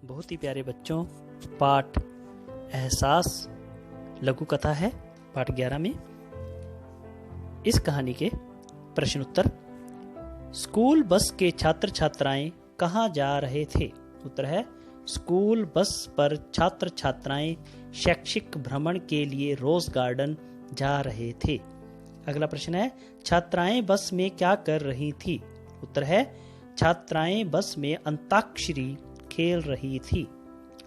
बहुत ही प्यारे बच्चों, पाठ एहसास लघु कथा है पाठ 11 में। इस कहानी के प्रश्न उत्तर। स्कूल बस के छात्र छात्राएं कहाँ जा रहे थे? उत्तर है स्कूल बस पर छात्र छात्राएं शैक्षिक भ्रमण के लिए रोज गार्डन जा रहे थे। अगला प्रश्न है छात्राएं बस में क्या कर रही थी? उत्तर है छात्राएं बस में अंताक्षरी खेल रही थी।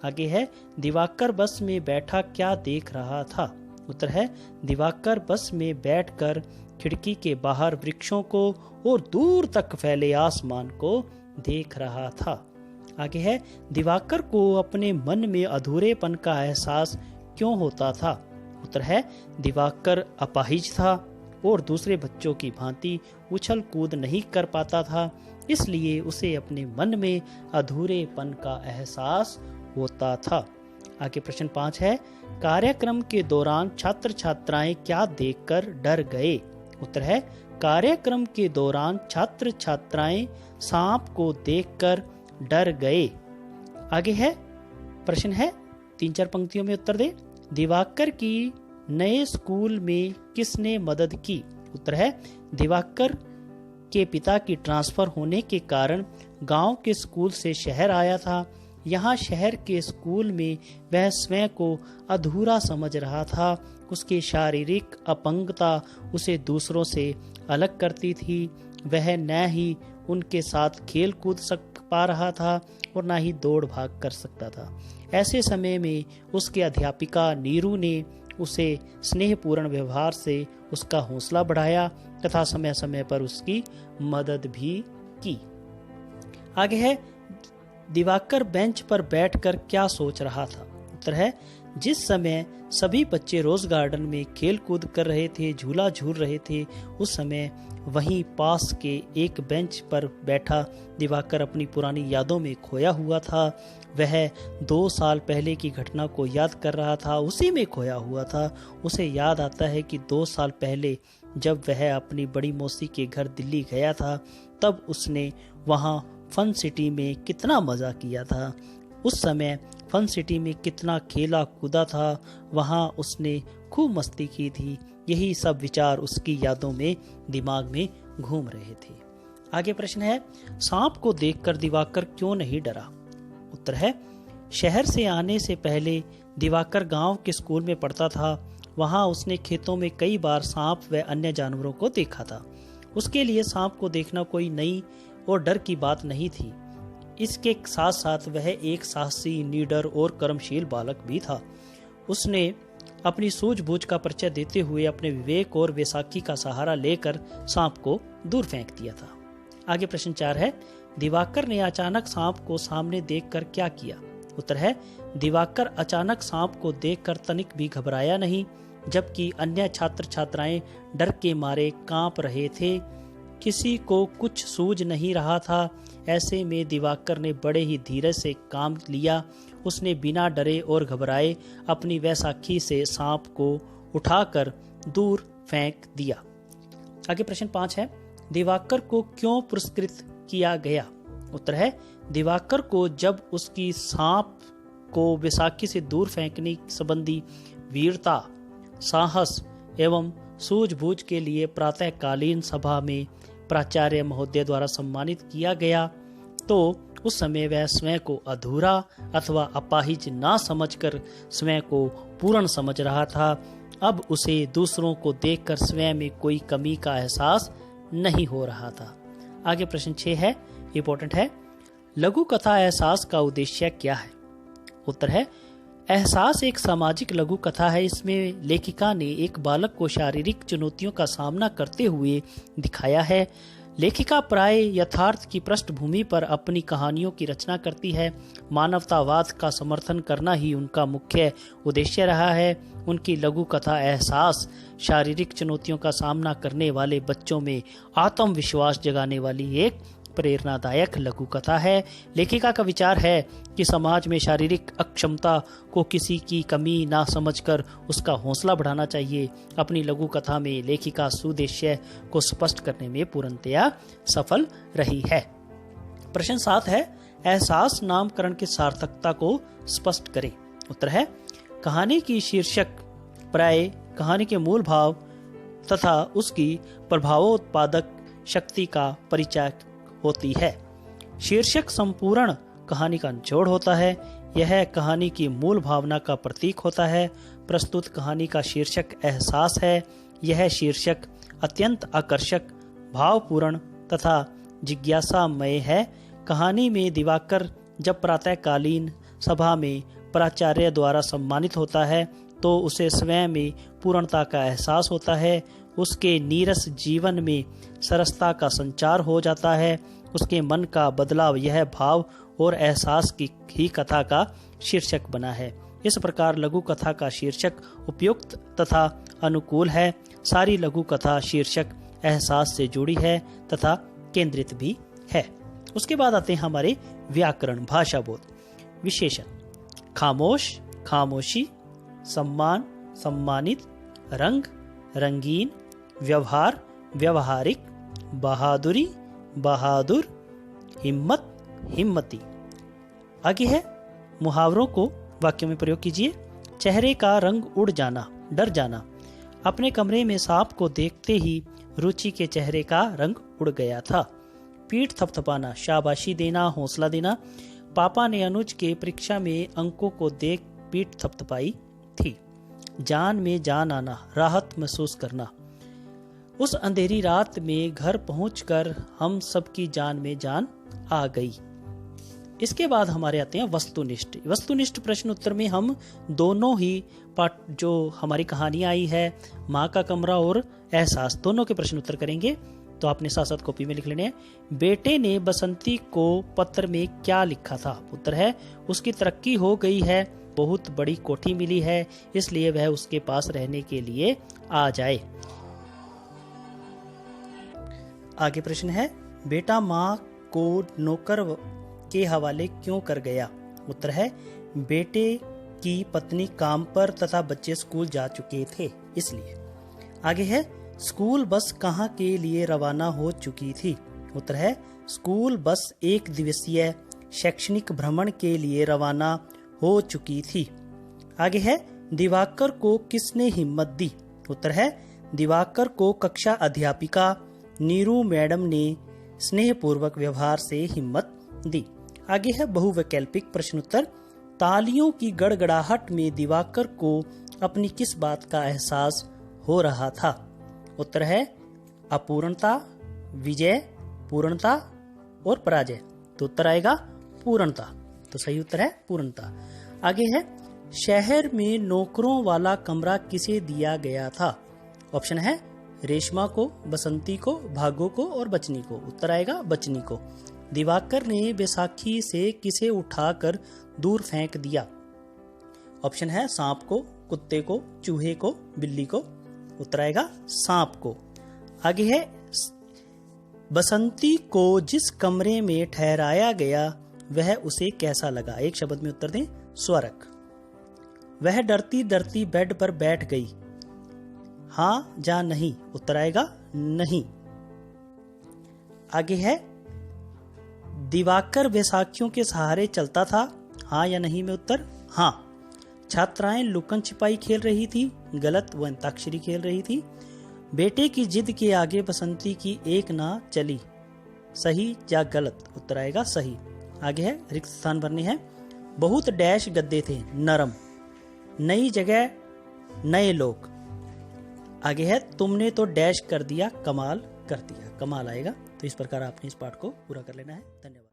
आगे है दिवाकर बस में बैठा क्या देख रहा था? उत्तर है दिवाकर बस में बैठकर खिड़की के बाहर वृक्षों को और दूर तक फैले आसमान को देख रहा था। आगे है दिवाकर को अपने मन में अधूरेपन का एहसास क्यों होता था? उत्तर है दिवाकर अपाहिज था और दूसरे बच्चों की भांति उछल कूद नहीं कर पाता था, इसलिए उसे अपने मन में अधूरेपन का एहसास होता था। आगे प्रश्न 5 है कार्यक्रम के दौरान छात्र छात्राएं क्या देखकर डर गए? उत्तर है कार्यक्रम के दौरान छात्र छात्राएं सांप को देखकर डर गए। आगे है प्रश्न है 3-4 पंक्तियों में उत्तर दे। दिवाकर की नए स्कूल में किसने मदद की? उत्तर है दिवाकर के पिता की ट्रांसफर होने के कारण गांव के स्कूल से शहर आया था। यहाँ शहर के स्कूल में वह स्वयं को अधूरा समझ रहा था। उसकी शारीरिक अपंगता उसे दूसरों से अलग करती थी। वह न ही उनके साथ खेल कूद पा रहा था और न ही दौड़ भाग कर सकता था। ऐसे समय में उसके अध्यापिका नीरू ने उसे स्नेहपूर्ण व्यवहार से उसका हौसला बढ़ाया तथा समय समय पर उसकी मदद भी की। आगे है दिवाकर बेंच पर बैठकर क्या सोच रहा था? उत्तर है जिस समय सभी बच्चे रोज गार्डन में खेल कूद कर रहे थे, झूला झूल रहे थे, उस समय वहीं पास के एक बेंच पर बैठा दिवाकर अपनी पुरानी यादों में खोया हुआ था। वह 2 साल पहले की घटना को याद कर रहा था, उसी में खोया हुआ था। उसे याद आता है कि 2 साल पहले जब वह अपनी बड़ी मौसी के घर दिल्ली गया था, तब उसने वहाँ फन सिटी में कितना मज़ा किया था। उस समय फन सिटी में कितना खेला कूदा था, वहाँ उसने खूब मस्ती की थी। यही सब विचार उसकी यादों में दिमाग में घूम रहे थे। आगे प्रश्न है सांप को देखकर दिवाकर क्यों नहीं डरा? उत्तर है शहर से आने से पहले दिवाकर गांव के स्कूल में पढ़ता था। वहाँ उसने खेतों में कई बार सांप व अन्य जानवरों को देखा था। उसके लिए सांप को देखना कोई नई और डर की बात नहीं थी। इसके साथ साथ वह एक साहसी, निडर और कर्मशील बालक भी था। उसने अपनी सूझबूझ का परिचय देते हुए अपने विवेक और वैसाखी का सहारा लेकर सांप को दूर फेंक दिया था। आगे प्रश्न 4 है दिवाकर ने अचानक सांप को सामने देखकर क्या किया? उत्तर है दिवाकर अचानक सांप को देखकर तनिक भी घबराया नहीं, जबकि अन्य छात्र छात्राएं डर के मारे कांप रहे थे। किसी को कुछ सूझ नहीं रहा था। ऐसे में दिवाकर ने बड़े ही धीरज से काम लिया। उसने बिना डरे और घबराए अपनी वैसाखी से सांप को उठाकर दूर फेंक दिया। आगे प्रश्न 5 है दिवाकर को क्यों पुरस्कृत किया गया? उत्तर है दिवाकर को जब उसकी सांप को वैसाखी से दूर फेंकने संबंधी वीरता, साहस एवं सूझबूझ के लिए प्रातःकालीन सभा में प्राचार्य महोदय द्वारा सम्मानित किया गया, तो उस समय वह स्वयं को अधूरा अथवा अपाहिज ना समझकर स्वयं को पूर्ण समझ रहा था। अब उसे दूसरों को देखकर स्वयं में कोई कमी का एहसास नहीं हो रहा था। आगे प्रश्न 6 है इंपॉर्टेंट है लघु कथा एहसास का उद्देश्य क्या है? उत्तर है एहसास एक सामाजिक लघु कथा है। इसमें लेखिका ने एक बालक को शारीरिक चुनौतियों का सामना करते हुए दिखाया है। लेखिका प्राय यथार्थ की पृष्ठभूमि पर अपनी कहानियों की रचना करती है। मानवतावाद का समर्थन करना ही उनका मुख्य उद्देश्य रहा है। उनकी लघु कथा एहसास शारीरिक चुनौतियों का सामना करने वाले बच्चों में आत्मविश्वास जगाने वाली एक प्रेरणादायक लघु कथा है। लेखिका का विचार है कि समाज में शारीरिक अक्षमता को किसी की कमी ना समझकर उसका हौसला बढ़ाना चाहिए। अपनी लघु कथा में लेखिका सुउद्देश्य को स्पष्ट करने में पूर्णतया सफल रही है। प्रश्न 7 है एहसास नामकरण की सार्थकता को स्पष्ट करें। उत्तर है कहानी की शीर्षक प्राय कहानी के मूल भाव तथा उसकी प्रभावोत्पादक शक्ति का परिचय होती है। शीर्षक संपूर्ण कहानी का निचोड़ होता है। यह कहानी की मूल भावना का प्रतीक होता है। प्रस्तुत कहानी का शीर्षक एहसास है। यह शीर्षक अत्यंत आकर्षक, भावपूर्ण तथा जिज्ञासामय है। कहानी में दिवाकर जब प्रातःकालीन सभा में प्राचार्य द्वारा सम्मानित होता है तो उसे स्वयं में पूर्णता का एहसास होता है। उसके नीरस जीवन में सरसता का संचार हो जाता है। उसके मन का बदलाव यह भाव और एहसास की ही कथा का शीर्षक बना है। इस प्रकार लघु कथा का शीर्षक उपयुक्त तथा अनुकूल है। सारी लघु कथा शीर्षक एहसास से जुड़ी है तथा केंद्रित भी है। उसके बाद आते हैं हमारे व्याकरण, भाषा बोध। विशेषण: खामोश, खामोशी, सम्मान, सम्मानित, रंग, रंगीन, व्यवहार, व्यवहारिक, बहादुरी, बहादुर, हिम्मत, हिम्मती। आगे है मुहावरों को वाक्यों में प्रयोग कीजिए। चेहरे का रंग उड़ जाना, डर जाना। अपने कमरे में सांप को देखते ही रुचि के चेहरे का रंग उड़ गया था। पीठ थपथपाना, शाबाशी देना, हौसला देना। पापा ने अनुज के परीक्षा में अंकों को देख पीठ थपथपाई थी। जान में जान आना, राहत महसूस करना। उस अंधेरी रात में घर पहुंचकर हम सबकी जान में जान आ गई। इसके बाद हमारे आते हैं वस्तुनिष्ठ। वस्तुनिष्ठ प्रश्न उत्तर में हम दोनों ही पाठ जो हमारी कहानी आई है, माँ का कमरा और एहसास, दोनों के प्रश्न उत्तर करेंगे। तो आपने साथ साथ कॉपी में लिख लेने हैं। बेटे ने बसंती को पत्र में क्या लिखा था? उत्तर है उसकी तरक्की हो गई है, बहुत बड़ी कोठी मिली है, इसलिए वह उसके पास रहने के लिए आ जाए। आगे प्रश्न है बेटा माँ को नौकर के हवाले क्यों कर गया? उत्तर है बेटे की पत्नी काम पर तथा बच्चे स्कूल जा चुके थे, इसलिए। आगे है स्कूल बस कहाँ के लिए रवाना हो चुकी थी? उत्तर है स्कूल बस एक दिवसीय शैक्षणिक भ्रमण के लिए रवाना हो चुकी थी। आगे है दिवाकर को किसने हिम्मत दी? उत्तर है दिवाकर को कक्षा अध्यापिका नीरू मैडम ने स्नेहपूर्वक व्यवहार से हिम्मत दी। आगे है बहुवैकल्पिक प्रश्न उत्तर। तालियों की गड़गड़ाहट में दिवाकर को अपनी किस बात का एहसास हो रहा था? उत्तर है अपूर्णता, विजय, पूर्णता और पराजय। तो उत्तर आएगा पूर्णता। तो सही उत्तर है पूर्णता। आगे है शहर में नौकरों वाला कमरा किसे दिया गया था? ऑप्शन है रेशमा को, बसंती को, भागो को और बचनी को। उत्तर आएगा बचनी को। दिवाकर ने बैसाखी से किसे उठाकर दूर फेंक दिया? ऑप्शन है सांप को, कुत्ते को, चूहे को, बिल्ली को। उत्तर आएगा सांप को। आगे है बसंती को जिस कमरे में ठहराया गया वह उसे कैसा लगा? एक शब्द में उत्तर दें। स्वर्ग। वह डरती डरती बेड पर बैठ गई। हाँ या नहीं? उत्तर आएगा नहीं। आगे है दिवाकर बैसाखियों के सहारे चलता था। हाँ या नहीं में उत्तर हाँ। छात्राएं लुकन छिपाई खेल रही थी। गलत, वो अंताक्षरी खेल रही थी। बेटे की जिद के आगे बसंती की एक ना चली। सही या गलत? उत्तर आएगा सही। आगे है रिक्त स्थान भरने हैं। बहुत डैश गद्दे थे, नरम। नई जगह, नए लोग। आगे है तुमने तो डैश कर दिया, कमाल कर दिया। कमाल आएगा। तो इस प्रकार आपने इस पाठ को पूरा कर लेना है। धन्यवाद।